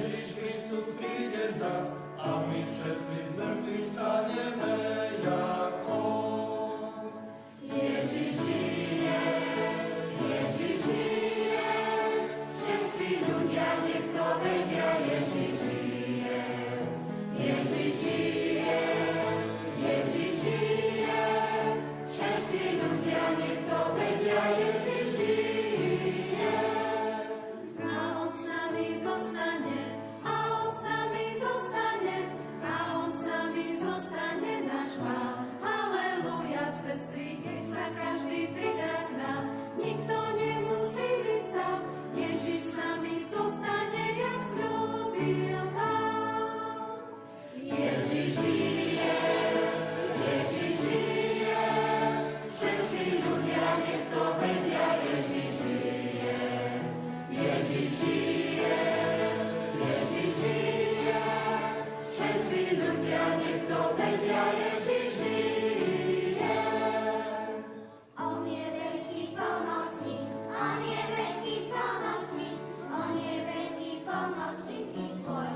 Ježiš Kristus príde zas a my všetci z mŕtvych staneme jak On. Ježiš žije, Ježiš žije, všetci ľudia nech to vedia, Ježiš žije. Ježiš žije, Ježiš žije, všetci ľudia nech to vedia, Ježiš žije. A on s nami zostane, a on s nami zostane, a on s nami zostane náš Pán. Halelúja, sestry, nech sa každý pridá k nám, nikto nemusí byť sám. Ježiš s nami zostane, jak sľúbil nám. Ježiš žije, Ježiš žije, všetci ľudia nech to vedia, Ježiš žije. Ježiš žije, Ježiš žije, všetci ľudia nech to vedia, Ježiš žije. On je veľký pomocník, on je veľký pomocník, on je veľký pomocník i tvoj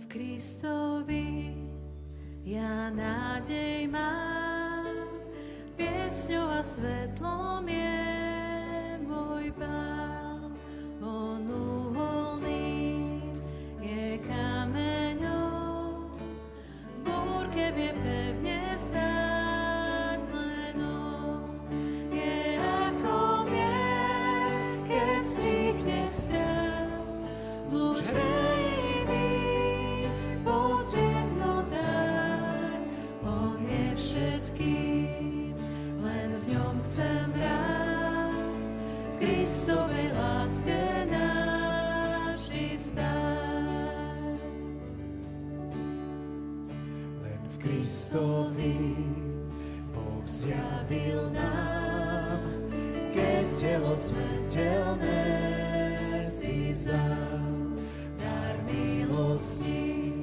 Kristovi ja nádej mám, piesňou a svetlom je môj Pán. On uholný je kameňom, v búrke vie pevne stáť len on. Je ako mier, keď stichne stav, lúč vrejivý po temnotách. On je všetkým, len v ňom chcem rásť, v Kristovej láske navždy stáť. Len v Kristovi Boh zjavil nám, keď telo smrteľné si vzal, dar milosti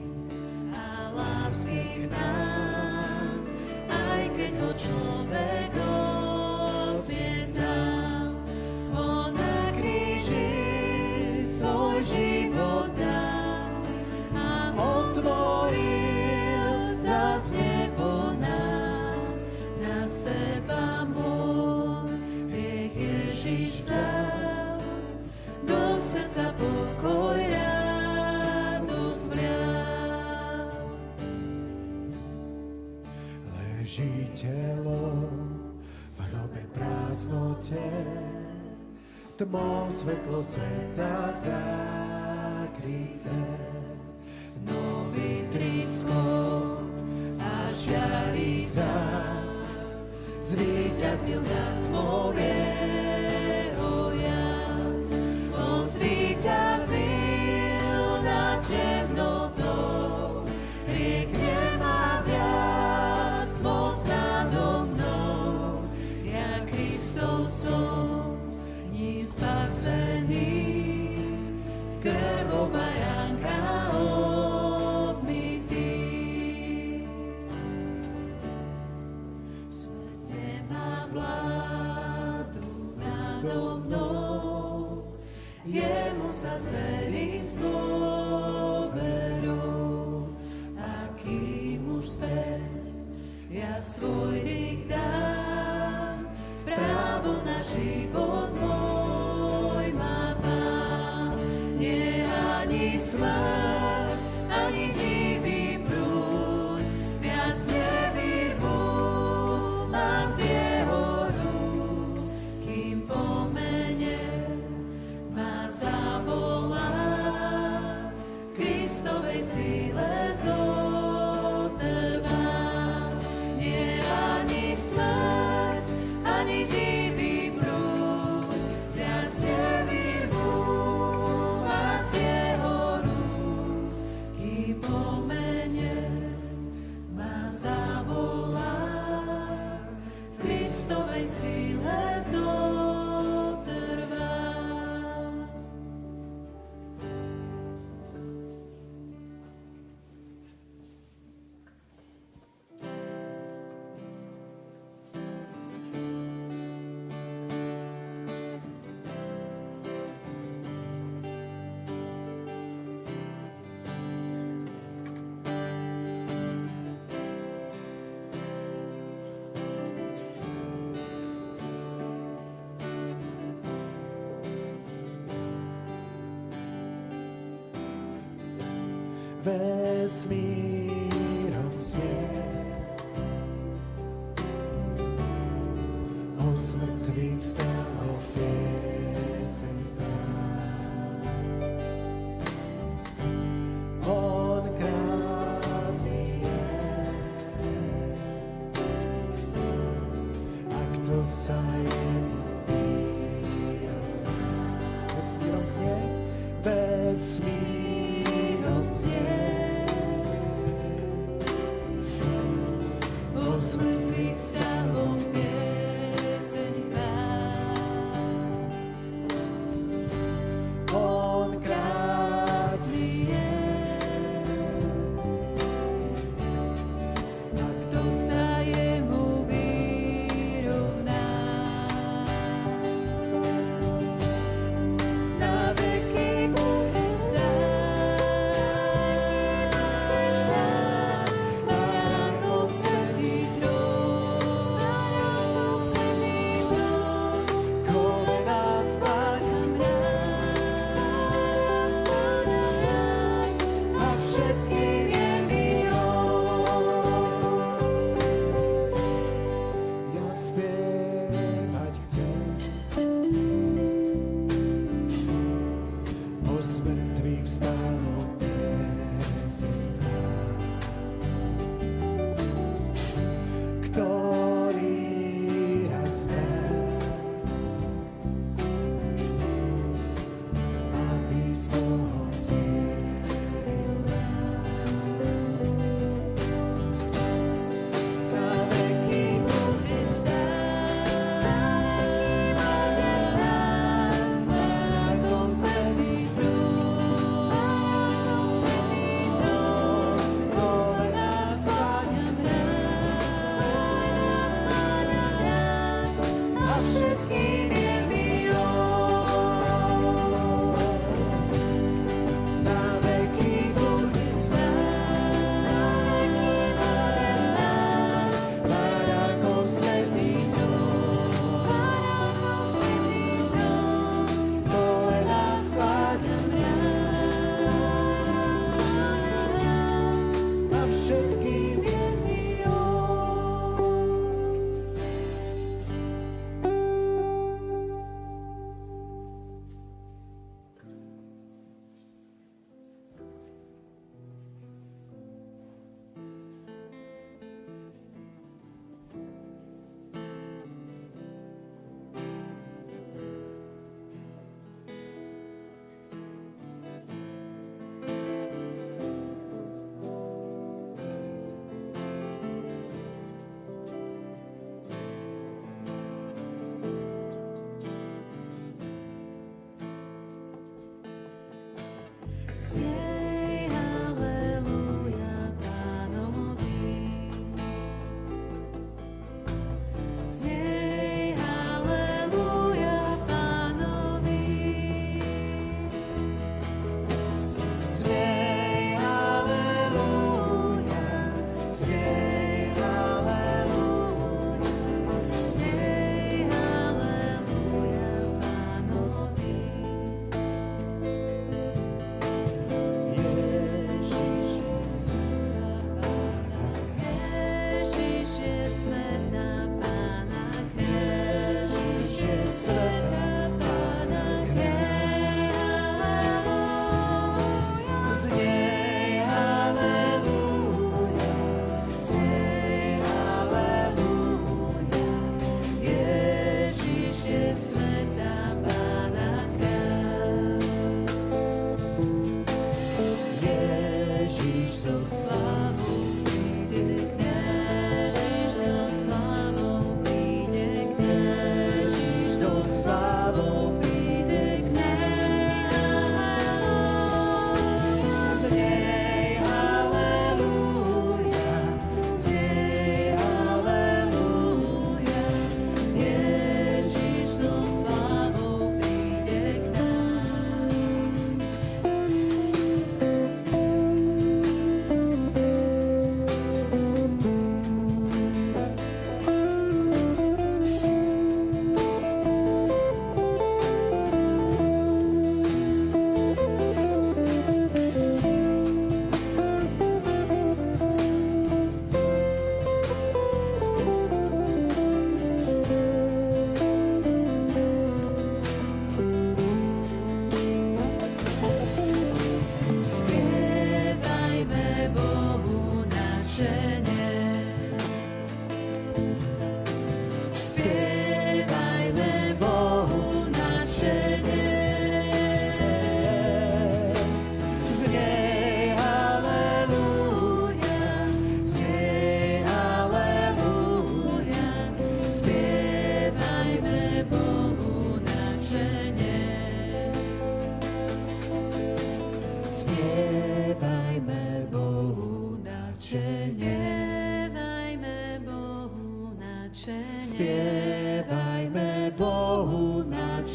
a lásky k nám, aj keď ho človek odmietal. On na kríži svoj život dal a otvoril zas nebo nám. Na seba môj hriech Ježiš vzal, do srdca pokoj, radosť vlial. Leží telo v hrobe prázdnote, tmou svetlo sveta zakryté. Nový trískol a žiari zás, zvíťazil nad tmou jeho jas. On zvíťazil nad temnotou, hriech nemá viac moc nado mnou. Ja Kristov som, ním spasený, krvou baránka obmytý. Smrť nemá vládu nado mnou, jemu sa zverím s dôverou. A kým mu späť ja svoj dých dám, právo na život môj má Pán. Nie ani smrť, ani divý prúd, viac nevyrvú ma z jeho rúk. Kým pomene ma zavolá, v Kristovej síle zotrvám. Nie ani smrť, ani divý prúd, viac nevyrvú ma z jeho rúk. Kým pomene ma zavolá, v Kristovej síle zotrvám. Vesmírom znie o smrtvých vstal ho pieseň Pán. On krásny je, a kto sa jemu vyrovná. Vesmírom znie, vesmírom znie o smrtvých vstalom pieseň chvál. On krásny je, a kto sa jemu vyrovná.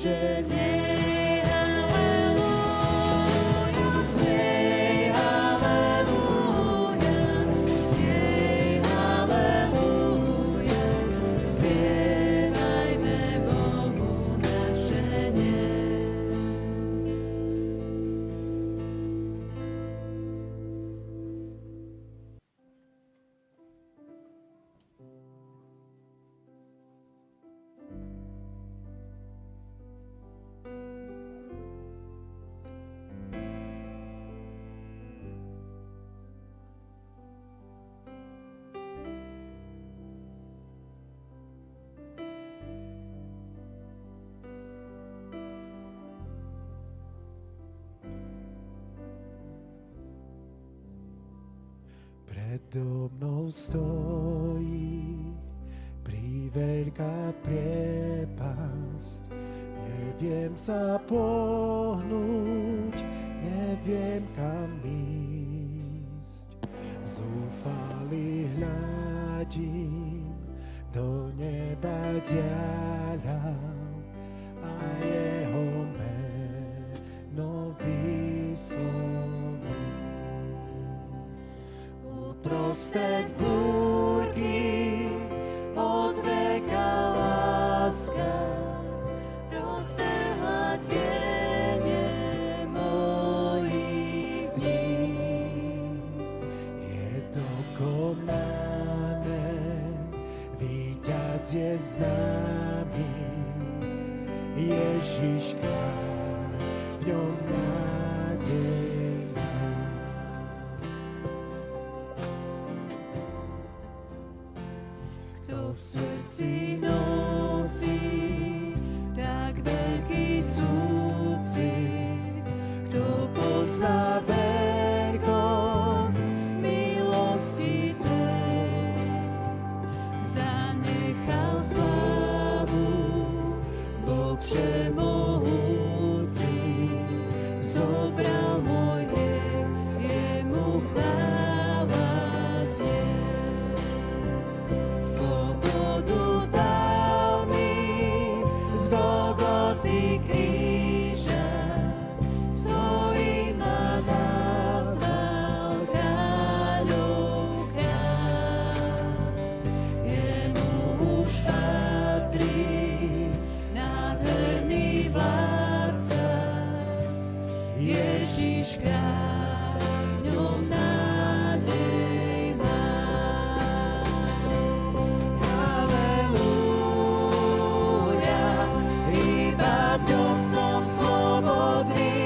že znie halleluja, znie halleluja, znie halleluja, spievajme Bohu nadšenie. Predo mnou stojí priveľká priepasť. Neviem sa pohnúť, neviem kam ísť. Zúfalý hľadím do neba diaľav a jeho meno vyslovím. Uprostred búrky od veka láska roztrhla tiene mojich dní. Je dokonané, víťaz je známy, Ježiš kráľ, v ňom nádej. Kto v srdci nosí tak veľký súcit, kto pozná veľkosť milosti tej, zanechal slavu Boh všemohúci, zobral môj hriech, jemu chvála znieť. Slobodu dal mi z Golgoty kríža, svojím ma nazval kráľov kráľ. Jemu už patrí nádherný vládca, Ježiš kráľ, v ňom nádej mám. Halelúja, iba v ňom som slobodný.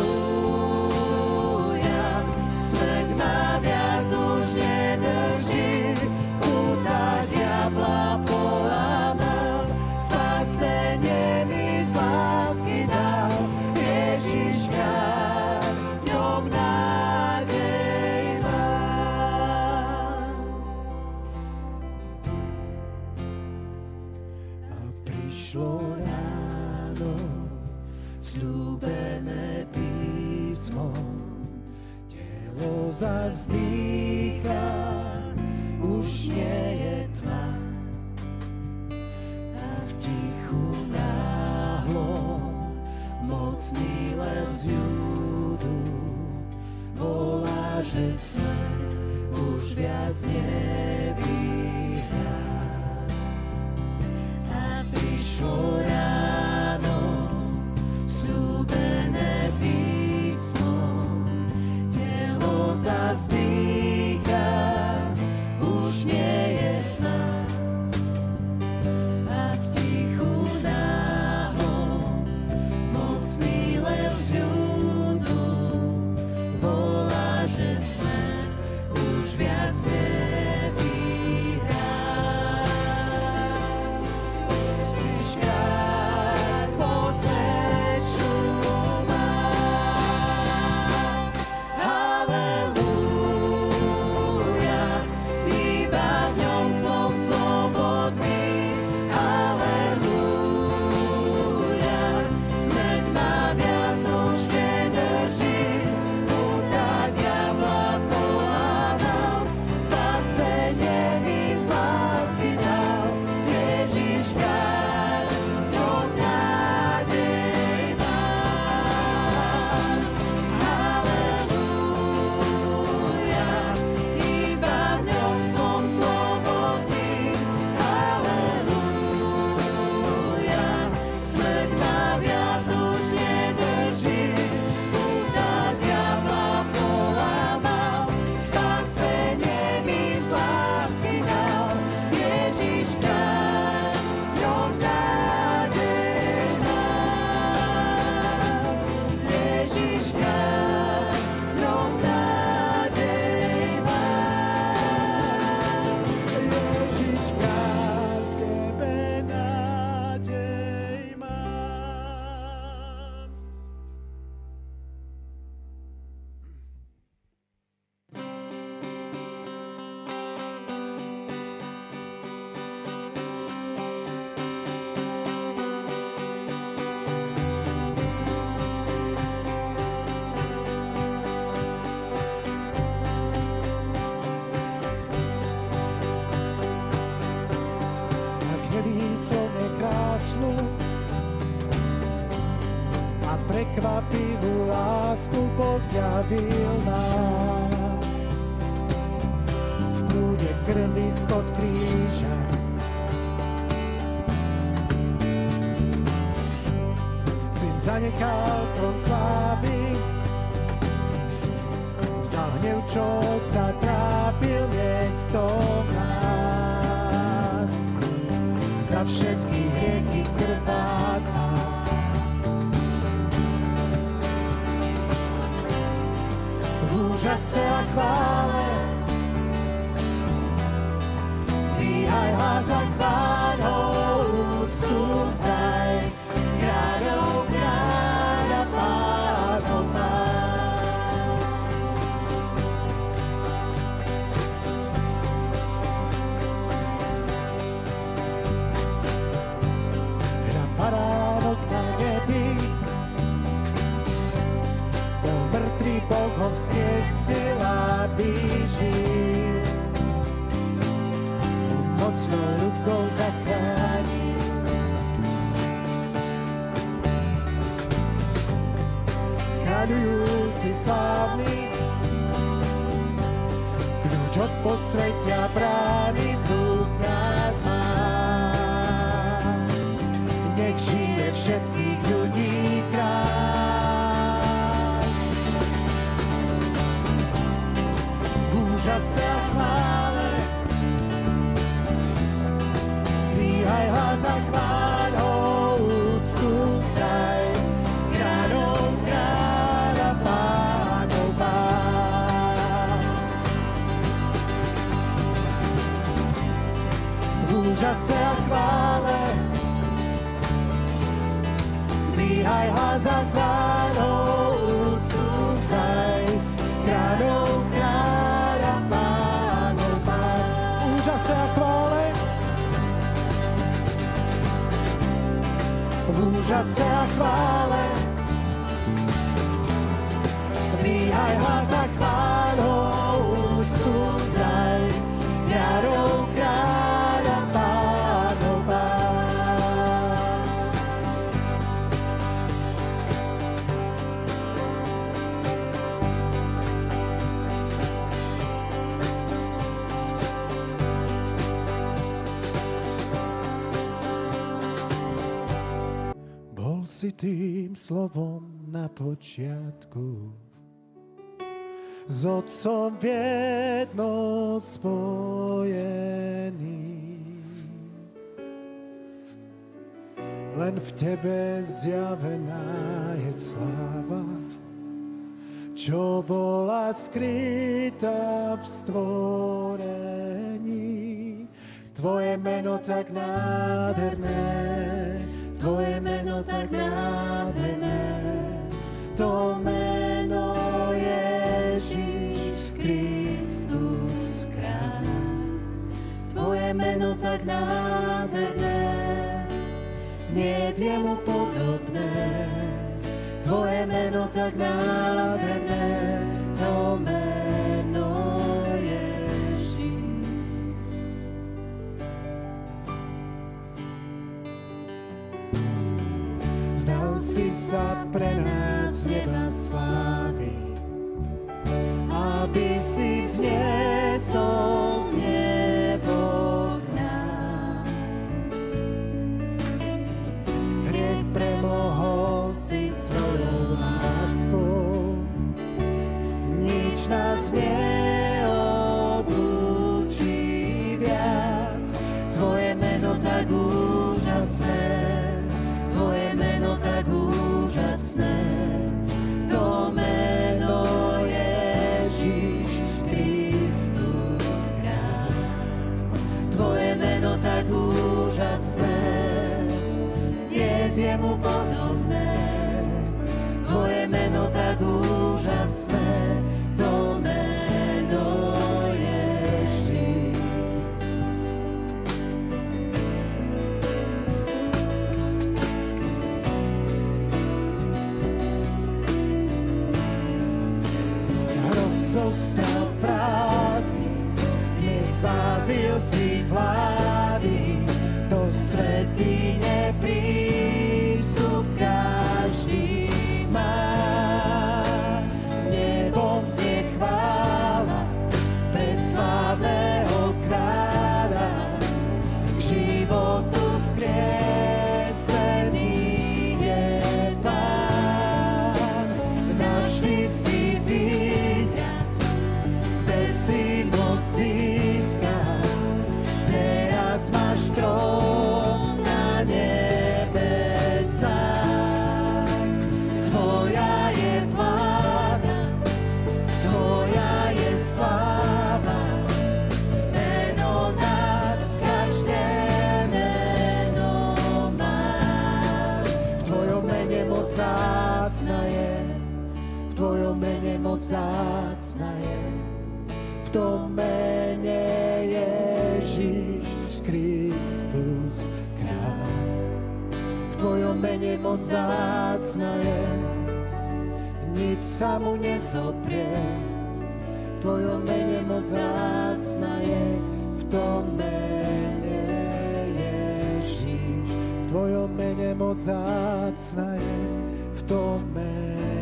Halelúja, smrť ma viac už nedrží, púta diabla polámal, spasenie mi z lásky dal. Ježiš kráľ, v ňom nádej mám. A prišlo ráno, sľúbené písmo, telo zazdýcha, už nie je tma. A v tichu náhlo mocný lev z Júdu volá, že smrť už viac nevyhrá. A prišlo ráno, sľúbené písmo, telo zazdýcha, už nie je tma. A v tichu náhlo mocný lev z Júdu volá, že smrť už viac nevyhrá. výslovne krásnu a prekvapivú lásku Boh zjavil nám. V prúde krvi spod kríža Syn zanechal trón slávy, vzal hnev, čo Otca trápil miesto nás. Za všetky hriechy krváca, v úžase a chvále dvíhaj hlas a chváľ ho, úctu vzdaj, kráľov kráľ a pánov pán. Na baránok na nebi bol mŕtvý, Boh ho vzkriesil, aby žil. Mocnou rukou zachránil. Kráľujúci slávny, kľúč od podsvetia brány v rukách má. Nech žije všetkých ľudí kráľ. V úžase a chvále dvíhaj hlas a chváľ ho, úctu vzdaj, kráľov kráľ a pánov pán. V úžase a chvále dvíhaj hlas a chváľ ho, úctu vzdaj, kráľov kráľ a pánov pán. V úžase a chvále, v úžase a chvále dvíhaj hlas a chváľ ho, úctu vzdaj, kráľov kráľ a pánov pán. Bol si tým slovom na počiatku, s Otcom v jedno spojený. Len v Tebe zjavená je sláva, čo bola skrytá v stvorení. Tvoje meno tak nádherné, Tvoje meno tak nádherné, to meno Ježiš Kristus kráľ. Tvoje meno tak nádherné, niet je mu podobné. Tvoje meno tak nádherné, to meno Ježiš. Vzdal si sa pre nás neba slávy, aby si vzniesol z nebo k nám. Hriech premohol si svojou láskou, nič nás neodlúči viac. Tvoje meno tak úžasné, Tvoje meno tak úžasné, to meno Ježiš Kristus kráľ. Tvoje meno tak úžasné, niet je mu podobné. Tvoje meno tak úžasné, to meno Ježiš. Zostal prázdny, nezbavil si vlády, do sveta svätyne prístup každý má. Nebom znie chvála pre slávneho kráľa, k životu vzkriesený je Pán. Navždy si víťaz, späť si moc získal, teraz máš trón na nebesách. Tvoja je vláda, tvoja je sláva, meno nad každé meno máš. V tvojom mene moc vzácna je, v tvojom mene moc vzácna je, v tom mene Ježiš Kristus kráľ. V tvojom mene moc vzácna je, nič sa mu nevzoprie. V tvojom mene moc vzácna je, v tom mene Ježiš. V tvojom mene moc vzácna je, v tom mene